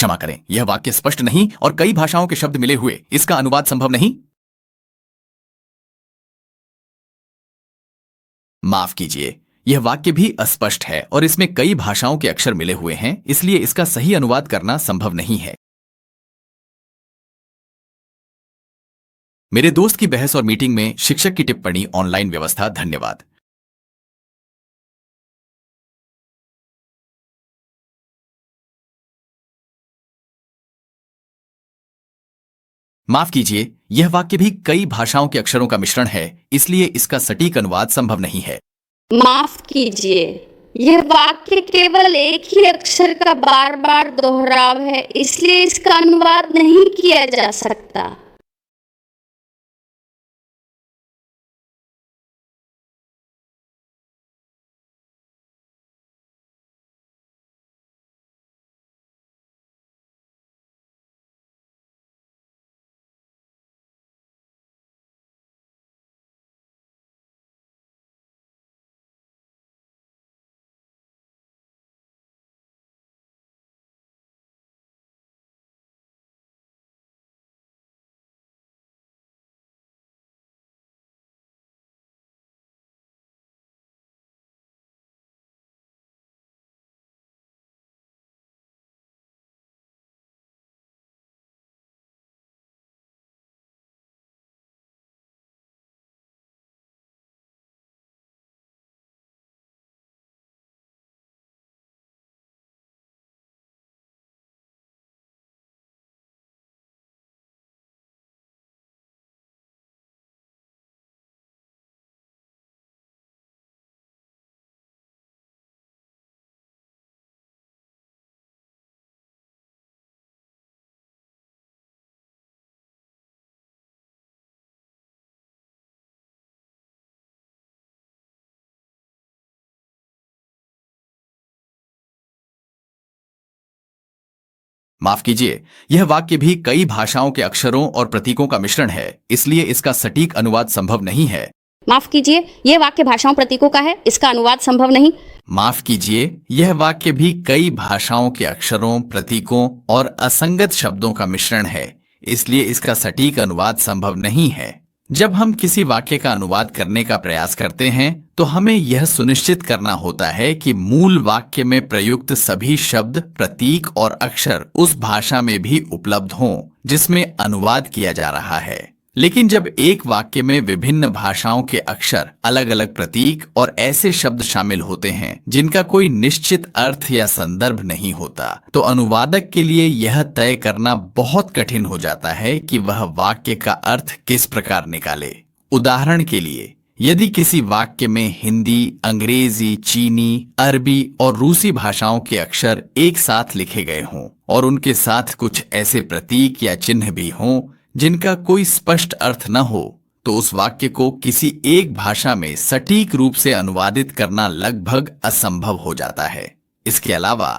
क्षमा करें, यह वाक्य स्पष्ट नहीं और कई भाषाओं के शब्द मिले हुए, इसका अनुवाद संभव नहीं। माफ कीजिए, यह वाक्य भी अस्पष्ट है और इसमें कई भाषाओं के अक्षर मिले हुए हैं, इसलिए इसका सही अनुवाद करना संभव नहीं है। मेरे दोस्त की बहस और मीटिंग में शिक्षक की टिप्पणी ऑनलाइन व्यवस्था। धन्यवाद। माफ कीजिए, यह वाक्य भी कई भाषाओं के अक्षरों का मिश्रण है, इसलिए इसका सटीक अनुवाद संभव नहीं है। माफ कीजिए, यह वाक्य केवल एक ही अक्षर का बार बार दोहराव है, इसलिए इसका अनुवाद नहीं किया जा सकता। माफ कीजिए, यह वाक्य भी कई भाषाओं के अक्षरों और प्रतीकों का मिश्रण है, इसलिए इसका सटीक अनुवाद संभव नहीं है। माफ कीजिए, यह वाक्य भाषाओं प्रतीकों का है, इसका अनुवाद संभव नहीं। माफ कीजिए, यह वाक्य भी कई भाषाओं के अक्षरों, प्रतीकों और असंगत शब्दों का मिश्रण है, इसलिए इसका सटीक अनुवाद संभव नहीं है। जब हम किसी वाक्य का अनुवाद करने का प्रयास करते हैं तो हमें यह सुनिश्चित करना होता है कि मूल वाक्य में प्रयुक्त सभी शब्द, प्रतीक और अक्षर उस भाषा में भी उपलब्ध हों जिसमें अनुवाद किया जा रहा है। लेकिन जब एक वाक्य में विभिन्न भाषाओं के अक्षर, अलग अलग प्रतीक और ऐसे शब्द शामिल होते हैं जिनका कोई निश्चित अर्थ या संदर्भ नहीं होता, तो अनुवादक के लिए यह तय करना बहुत कठिन हो जाता है कि वह वाक्य का अर्थ किस प्रकार निकाले। उदाहरण के लिए, यदि किसी वाक्य में हिंदी, अंग्रेजी, चीनी, अरबी और रूसी भाषाओं के अक्षर एक साथ लिखे गए हों और उनके साथ कुछ ऐसे प्रतीक या चिन्ह भी हों जिनका कोई स्पष्ट अर्थ न हो, तो उस वाक्य को किसी एक भाषा में सटीक रूप से अनुवादित करना लगभग असंभव हो जाता है। इसके अलावा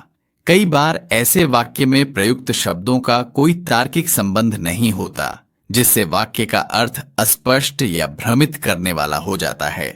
कई बार ऐसे वाक्य में प्रयुक्त शब्दों का कोई तार्किक संबंध नहीं होता, जिससे वाक्य का अर्थ अस्पष्ट या भ्रमित करने वाला हो जाता है।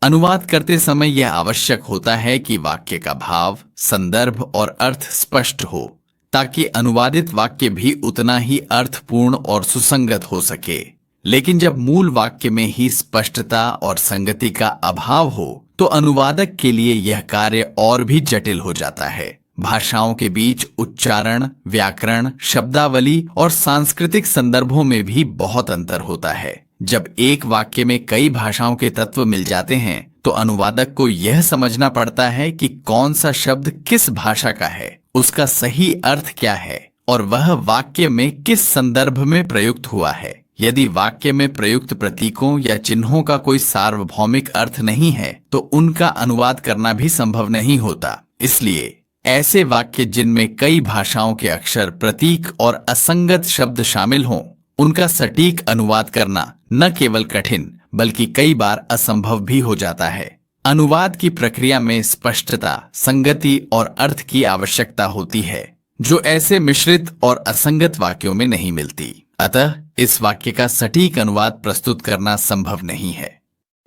अनुवाद करते समय यह आवश्यक होता है कि वाक्य का भाव, संदर्भ और अर्थ स्पष्ट हो, ताकि अनुवादित वाक्य भी उतना ही अर्थपूर्ण और सुसंगत हो सके। लेकिन जब मूल वाक्य में ही स्पष्टता और संगति का अभाव हो, तो अनुवादक के लिए यह कार्य और भी जटिल हो जाता है। भाषाओं के बीच उच्चारण, व्याकरण, शब्दावली और सांस्कृतिक संदर्भों में भी बहुत अंतर होता है। जब एक वाक्य में कई भाषाओं के तत्व मिल जाते हैं, तो अनुवादक को यह समझना पड़ता है कि कौन सा शब्द किस भाषा का है, उसका सही अर्थ क्या है और वह वाक्य में किस संदर्भ में प्रयुक्त हुआ है। यदि वाक्य में प्रयुक्त प्रतीकों या चिन्हों का कोई सार्वभौमिक अर्थ नहीं है, तो उनका अनुवाद करना भी संभव नहीं होता। इसलिए ऐसे वाक्य जिनमें कई भाषाओं के अक्षर, प्रतीक और असंगत शब्द शामिल हों, उनका सटीक अनुवाद करना न केवल कठिन बल्कि कई बार असंभव भी हो जाता है। अनुवाद की प्रक्रिया में स्पष्टता, संगति और अर्थ की आवश्यकता होती है, जो ऐसे मिश्रित और असंगत वाक्यों में नहीं मिलती। अतः इस वाक्य का सटीक अनुवाद प्रस्तुत करना संभव नहीं है।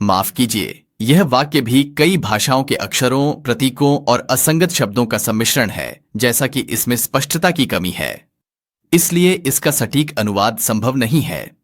माफ कीजिए, यह वाक्य भी कई भाषाओं के अक्षरों, प्रतीकों और असंगत शब्दों का सम्मिश्रण है, जैसा कि इसमें स्पष्टता की कमी है, इसलिए इसका सटीक अनुवाद संभव नहीं है।